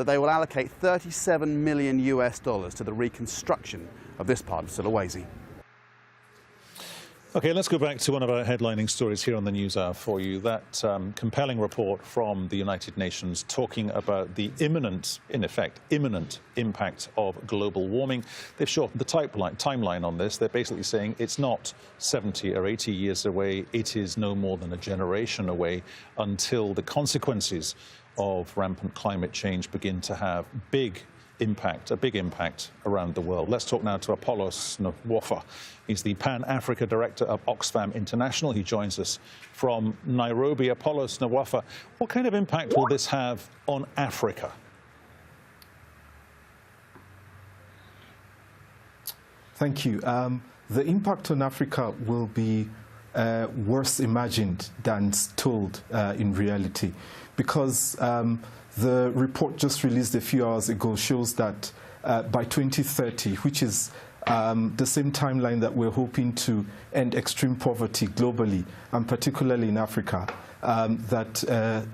that they will allocate 37 million US dollars to the reconstruction of this part of Sulawesi. Okay, let's go back to one of our headlining stories here on the News Hour for you. That compelling report from the United Nations talking about the imminent, in effect, imminent impact of global warming. They've shortened the timeline on this. They're basically saying it's not 70 or 80 years away. It is no more than a generation away until the consequences of rampant climate change begin to have a big impact around the world. Let's talk now to Apollos Nwafor. He's the Pan-Africa Director of Oxfam International. He joins us from Nairobi. Apollos Nwafor, what kind of impact will this have on Africa? Thank you. The impact on Africa will be worse imagined than told in reality, because the report just released a few hours ago shows that by 2030, which is the same timeline that we're hoping to end extreme poverty globally, and particularly in Africa, that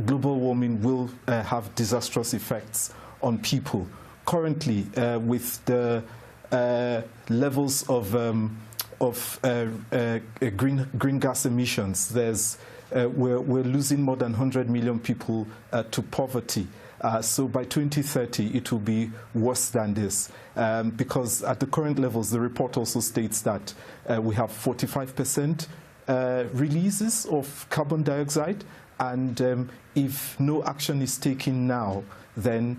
global warming will have disastrous effects on people. Currently, with the levels of green gas emissions, we're losing more than 100 million people to poverty. So by 2030, it will be worse than this, because at the current levels, the report also states that we have 45% releases of carbon dioxide, and if no action is taken now, then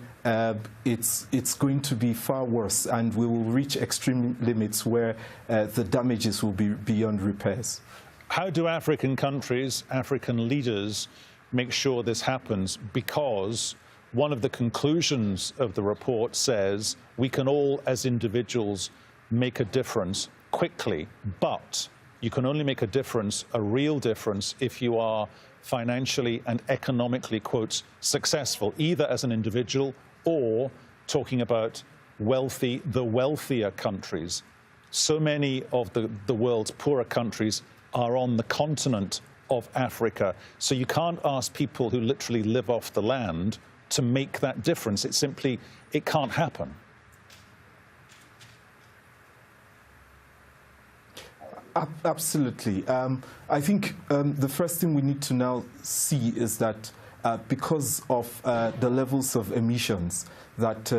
it's going to be far worse, and we will reach extreme limits where the damages will be beyond repairs. How do African countries, African leaders, make sure this happens? Because one of the conclusions of the report says we can all, as individuals, make a difference quickly, but you can only make a difference, a real difference, if you are financially and economically, quotes, successful, either as an individual or talking about the wealthier countries. So many of the world's poorer countries are on the continent of Africa. So you can't ask people who literally live off the land to make that difference. It can't happen. Absolutely. I think the first thing we need to now see is that because of the levels of emissions that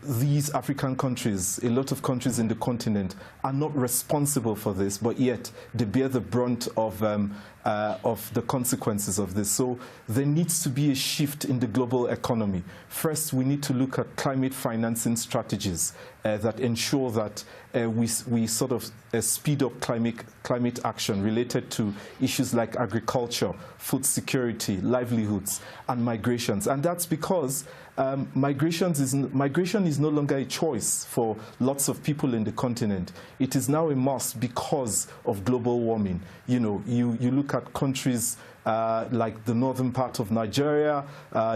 these African countries, a lot of countries in the continent, are not responsible for this, but yet they bear the brunt of the consequences of this. So there needs to be a shift in the global economy. First, we need to look at climate financing strategies that ensure that we sort of speed up climate action related to issues like agriculture, food security, livelihoods, and migrations. And that's because migration is no longer a choice for lots of people in the continent. It is now a must because of global warming. You know, you look at countries like the northern part of Nigeria,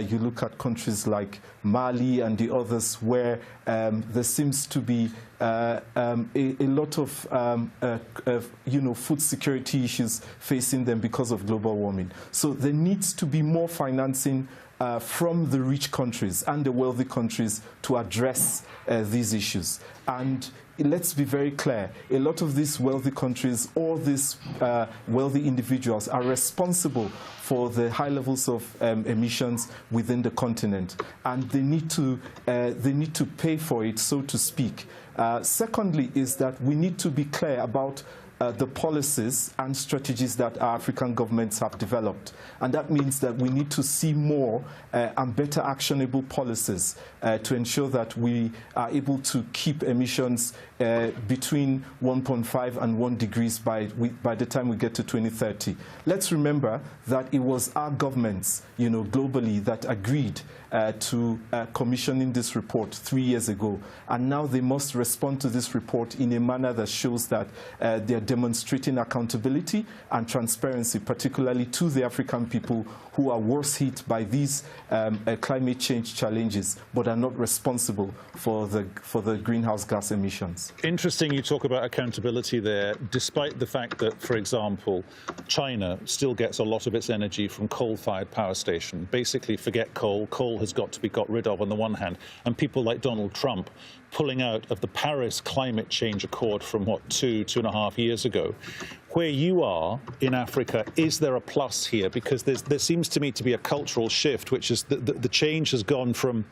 you look at countries like Mali and the others where there seems to be a lot of food security issues facing them because of global warming. So there needs to be more financing from the rich countries and the wealthy countries to address these issues. And let's be very clear, a lot of these wealthy countries or these wealthy individuals are responsible for the high levels of emissions within the continent, and they need to pay for it, so to speak. Secondly is that we need to be clear about the policies and strategies that our African governments have developed. And that means that we need to see more and better actionable policies to ensure that we are able to keep emissions between 1.5 and 1 degrees by the time we get to 2030. Let's remember that it was our governments, globally, that agreed to commissioning this report 3 years ago. And now they must respond to this report in a manner that shows that they're demonstrating accountability and transparency, particularly to the African people who are worse hit by these climate change challenges, but are not responsible for the greenhouse gas emissions. Interesting you talk about accountability there, despite the fact that, for example, China still gets a lot of its energy from coal-fired power station. Basically, forget coal. Coal has got to be got rid of on the one hand, and people like Donald Trump pulling out of the Paris Climate Change Accord from, what, 2.5 years ago. Where you are in Africa, is there a plus here? Because there seems to me to be a cultural shift, which is the change has gone from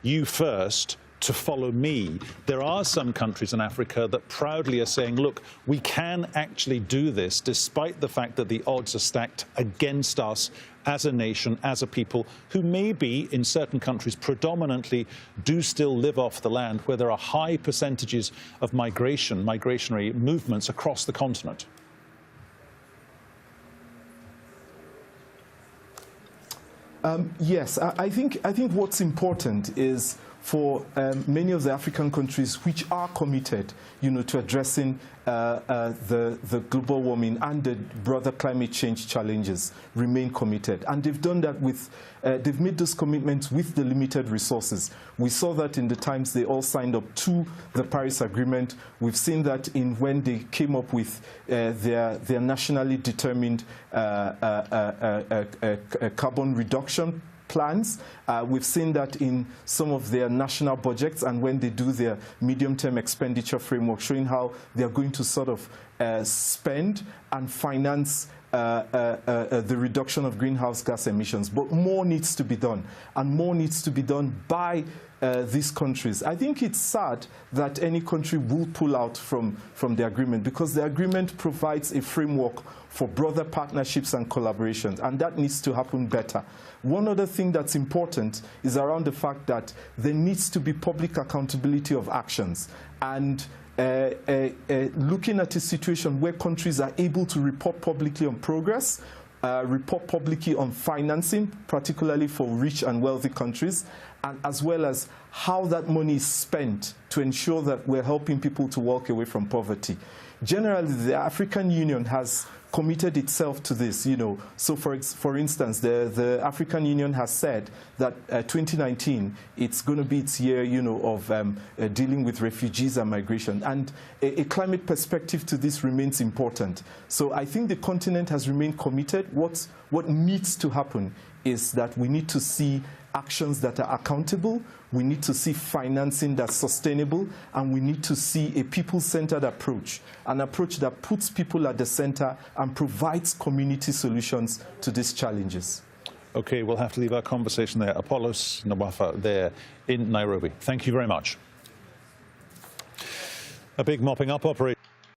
you first to follow me. There are some countries in Africa that proudly are saying, look, we can actually do this despite the fact that the odds are stacked against us as a nation, as a people who maybe in certain countries predominantly do still live off the land, where there are high percentages of migratory movements across the continent. Yes, I think what's important is for many of the African countries which are committed, to addressing the global warming and the broader climate change challenges, remain committed. And they've done that with, they've made those commitments with the limited resources. We saw that in the times they all signed up to the Paris Agreement. We've seen that in when they came up with their nationally determined carbon reduction plans. We've seen that in some of their national budgets and when they do their medium-term expenditure framework, showing how they are going to sort of spend and finance the reduction of greenhouse gas emissions. But more needs to be done, and more needs to be done by these countries. I think it's sad that any country will pull out from the agreement, because the agreement provides a framework for broader partnerships and collaborations, and that needs to happen better. One other thing that's important is around the fact that there needs to be public accountability of actions, and looking at a situation where countries are able to report publicly on progress, report publicly on financing, particularly for rich and wealthy countries, and as well as how that money is spent to ensure that we're helping people to walk away from poverty. Generally, the African Union has committed itself to this, So, for instance, the African Union has said that 2019, it's going to be its year, of dealing with refugees and migration. And a climate perspective to this remains important. So I think the continent has remained committed. What needs to happen is that we need to see actions that are accountable, we need to see financing that's sustainable, and we need to see a people-centered approach, an approach that puts people at the center and provides community solutions to these challenges. Okay, we'll have to leave our conversation there. Apollos Nwafor there in Nairobi. Thank you very much. A big mopping up operation.